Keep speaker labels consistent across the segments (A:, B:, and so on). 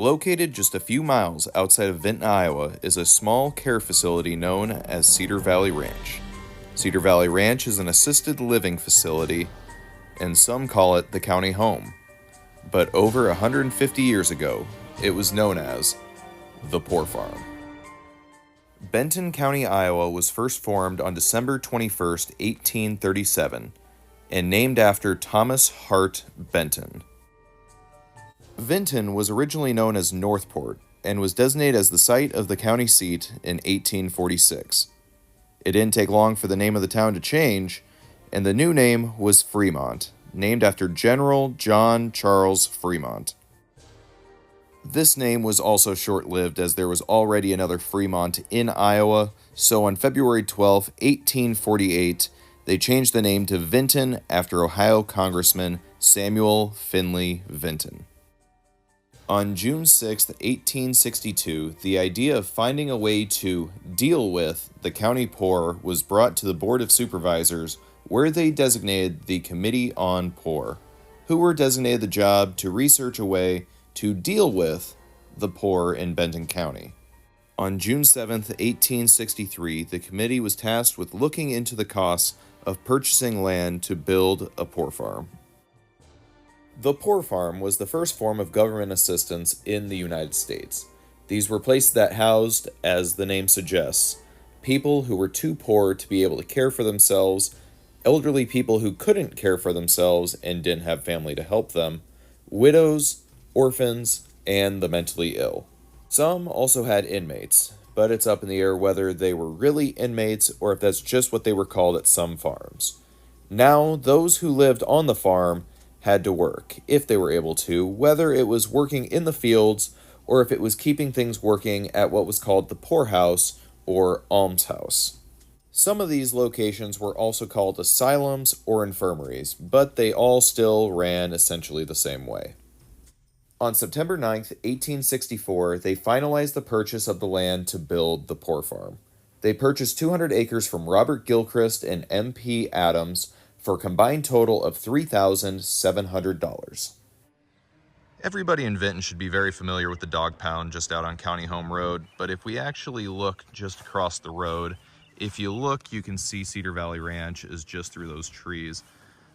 A: Located just a few miles outside of Benton, Iowa, is a small care facility known as Cedar Valley Ranch. Cedar Valley Ranch is an assisted living facility, and some call it the county home. But over 150 years ago, it was known as the Poor Farm. Benton County, Iowa was first formed on December 21, 1837, and named after Thomas Hart Benton. Vinton was originally known as Northport and was designated as the site of the county seat in 1846. It didn't take long for the name of the town to change, and the new name was Fremont, named after General John Charles Fremont. This name was also short-lived as there was already another Fremont in Iowa, so on February 12, 1848, they changed the name to Vinton after Ohio Congressman Samuel Finley Vinton. On June 6, 1862, the idea of finding a way to deal with the county poor was brought to the Board of Supervisors, where they designated the Committee on Poor, who were designated the job to research a way to deal with the poor in Benton County. On June 7, 1863, the committee was tasked with looking into the costs of purchasing land to build a poor farm. The Poor Farm was the first form of government assistance in the United States. These were places that housed, as the name suggests, people who were too poor to be able to care for themselves, elderly people who couldn't care for themselves and didn't have family to help them, widows, orphans, and the mentally ill. Some also had inmates, but it's up in the air whether they were really inmates or if that's just what they were called at some farms. Now, those who lived on the farm had to work, if they were able to, whether it was working in the fields or if it was keeping things working at what was called the poorhouse or almshouse. Some of these locations were also called asylums or infirmaries, but they all still ran essentially the same way. On September 9, 1864, they finalized the purchase of the land to build the Poor Farm. They purchased 200 acres from Robert Gilchrist and M.P. Adams for a combined total of $3,700. Everybody in Vinton should be very familiar with the dog pound just out on County Home Road, but if we actually look just across the road, if you look, you can see Cedar Valley Ranch is just through those trees.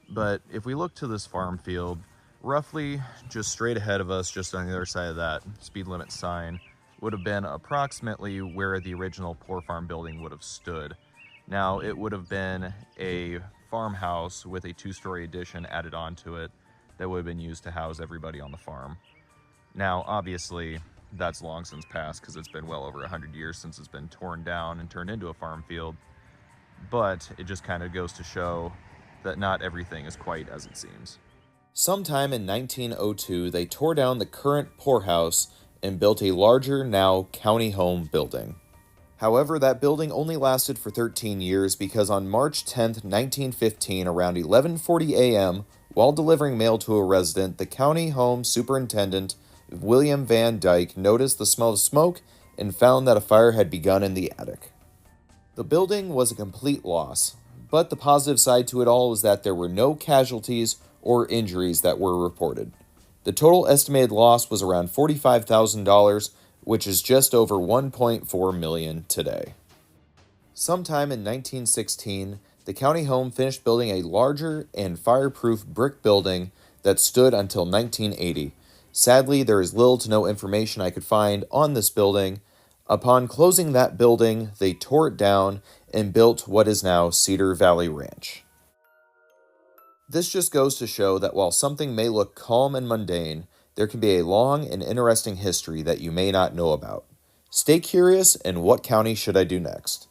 A: But if we look to this farm field, roughly just straight ahead of us, just on the other side of that speed limit sign, would have been approximately where the original Poor Farm building would have stood. Now, it would have been a farmhouse with a two-story addition added onto it that would have been used to house everybody on the farm. Now, obviously, that's long since passed because it's been well over 100 years since it's been torn down and turned into a farm field, but it just kind of goes to show that not everything is quite as it seems. Sometime in 1902, they tore down the current poorhouse and built a larger, now county home building. However, that building only lasted for 13 years because on March 10, 1915, around 11:40 a.m., while delivering mail to a resident, the county home superintendent, William Van Dyke, noticed the smell of smoke and found that a fire had begun in the attic. The building was a complete loss, but the positive side to it all was that there were no casualties or injuries that were reported. The total estimated loss was around $45,000, which is just over $1.4 million today. Sometime in 1916, the county home finished building a larger and fireproof brick building that stood until 1980. Sadly, there is little to no information I could find on this building. Upon closing that building, they tore it down and built what is now Cedar Valley Ranch. This just goes to show that while something may look calm and mundane, there can be a long and interesting history that you may not know about. Stay curious, and what county should I do next?